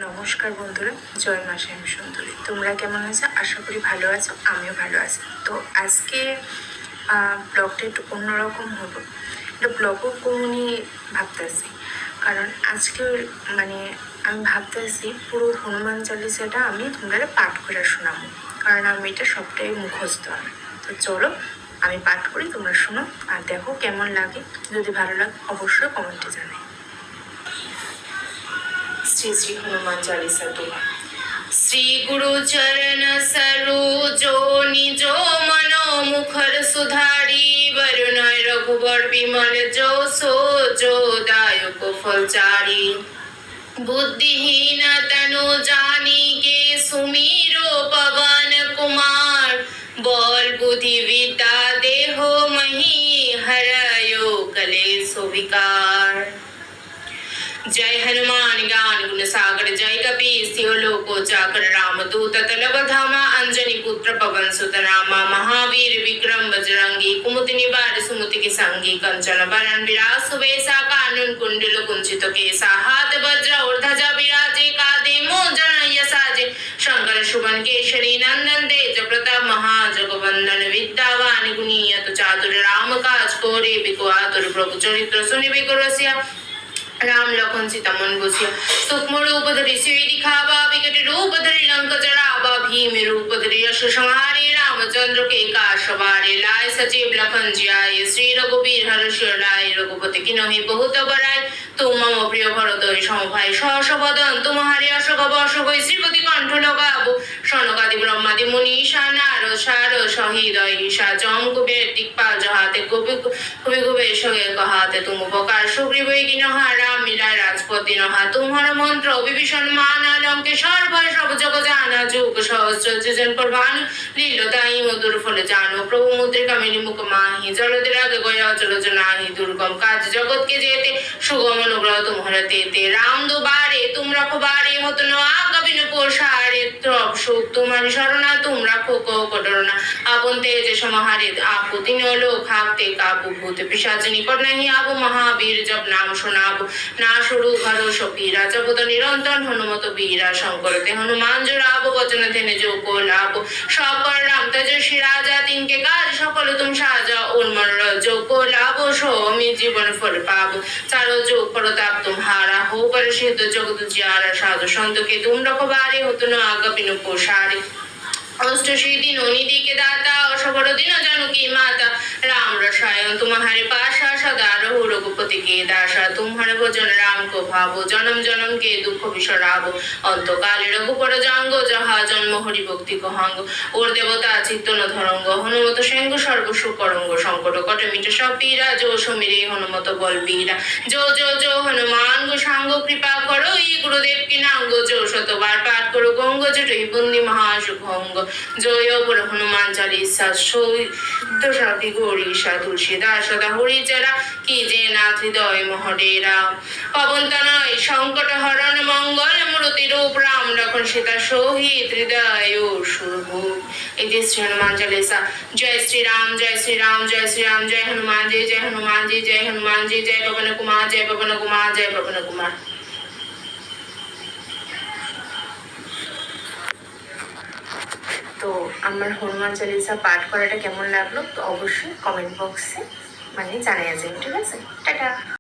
নমস্কার বন্ধুরা, জয় মা শ্যাম সুন্দরী। তোমরা কেমন আছো? আশা করি ভালো আছো, আমিও ভালো আছি। তো আজকে ব্লগটা একটু অন্যরকম হলো, একটা ব্লগও কমনি ভাবতেছি। কারণ আজকে আমি ভাবতেছি পুরো হনুমান চালিসাটা আমি তোমরা পাঠ করে শোনাবো, কারণ আমি এটা সবটাই মুখস্থ আমার। তো চলো আমি পাঠ করি, তোমরা শোনো আর দেখো কেমন লাগে। যদি ভালো লাগে অবশ্যই কমেন্টে জানাই। श्री श्री हनुमान चालीसा दोहा। श्री गुरु चरण सरोजो निजो मनो मुखर सुधारी वरुणय रघुवर विमल जो सो जो दायक फलचारी बुद्धिहीन तनु जानी के सुमीरो पवन कुमार बल बुद्धि विद्या देहो मही हरयो कलेश विकार। जय हनुमान ज्ञान गुण सागर जय कपीस लोको चाकर राम दूत तलब धामा अंजनी पुत्र पवन सुत नामा महावीर विक्रम बजरंगी कुमुति निवार सुमति के संगी कंचन बरन विराज सुबेसा कानून कुंडल कुंचित केसा हाथ वज्र और ध्वजा विराजे कांधे मोजन यसाजे शंकर शुभन केशरी नंदन तेज प्रताप महाजगवंदन विद्यावान गुणीयत चातुर राम काज कोरे बिको आतुर प्रभु चरित्र सुनिबे को रसिया राम लखन सीता मन बसिया सूक्ष्म रूप धरि सिर दिखावा विकट रूप धरि लंक जरावा भीम रूप धरि यश संहारे रामचंद्र के काश सवारे लाय सचिव लखन जियाय श्री रघुवीर हर्ष लाय रघुपति किन्हीं बहुत बड़ाई तुम मम प्रिय भरत समभाई सहस बदन तुम्हारे अशोक बश हई श्रीपति कंठ लगाबो सनकादि ब्रह्मादि मुनीषा नारद सारद सहित ईशा जम कुबेर दिक्पाल जहाते गोपी कुबे कुबे सगे कहाते तुम उपकार सुग्रीव की नहा राम मिला राजपति नहा तुम्हारा मंत्र विभीषण माना लंकेश्वर भय सब जग जाना जुग सहस्र सृजन पर भानु लीलताई मधुर फल जानो प्रभु मुद्रिका मिली मुख माही जलधि राग गया चल जनाही दुर्गम काज जगत के जेते सुगम अनुग्रह तुम्हारे तेते राम दुबारे तुम रखबारे हत न आगबिन पोषारे त्रप सुख तुम्हारी शरणा तुम रखो को कटरना आपन तेज समाहारे आपको तीनों लोक हाकते काबू भूत पिशाच निकट नहीं आपो महावीर जब नाम सुनाबो ना शुरू घरो सपीरा जपत निरंतर हनुमत बीरा शंकर ते हनुमान जराबो वचन थे जो को लाभो सकल राम तेजस्वी राजा तिनके काज सकल तुम साजा उर्मर जो को लाभो सो अमी जीवन फल पाबो चारो जो प्रताप तुम्हारा हो पर सिद्ध जगत जियारा साधु संत के तुम रखबारे हो तुम आज्ञा बिनु पोषारे अष्ट सिद्धि निधि के दाता असबर दिन जनु की माता राम रसायन तुम्हारे पाशा सदा रहो रघुपति के दासा तुम्हारे भजन राम को भावो जन्म जन्म के दुख विसराबो अंतकाले रघुपर जांगो जहा जन्म हरि भक्ति कहांग और देवता चित्त न धरंग हनुमत सेंग सर्व सुकरंग संकट कट मिट सब पीरा जो समीरे हनुमत बल बीरा जो जो जो हनुमान गो सांग कृपा करो ये गुरुदेव की नांग जो शतबार पाठ करो गंग जटि बंदी महासुभंग जय बोल हनुमान चालीसा शुद्ध साथी गौरीशा तुलसीदास सदा हरि चरा की जे नाथ हृदय महडेरा पवन तनय संकट हरण मंगल मूर्ति रूप राम लखन सीता सहित हृदय शुभ। इति श्री हनुमान चालीसा। जय श्री राम जय श्री राम जय श्री राम जय हनुमान जी जय हनुमान जी जय हनुमान जी जय पवन कुमार जय पवन कुमार जय पवन कुमार। তো আমার হনুমান চালিসা পাঠ করাটা কেমন লাগলো তো অবশ্যই কমেন্ট বক্সে জানিয়ে যাবেন, ঠিক আছে? টাটা।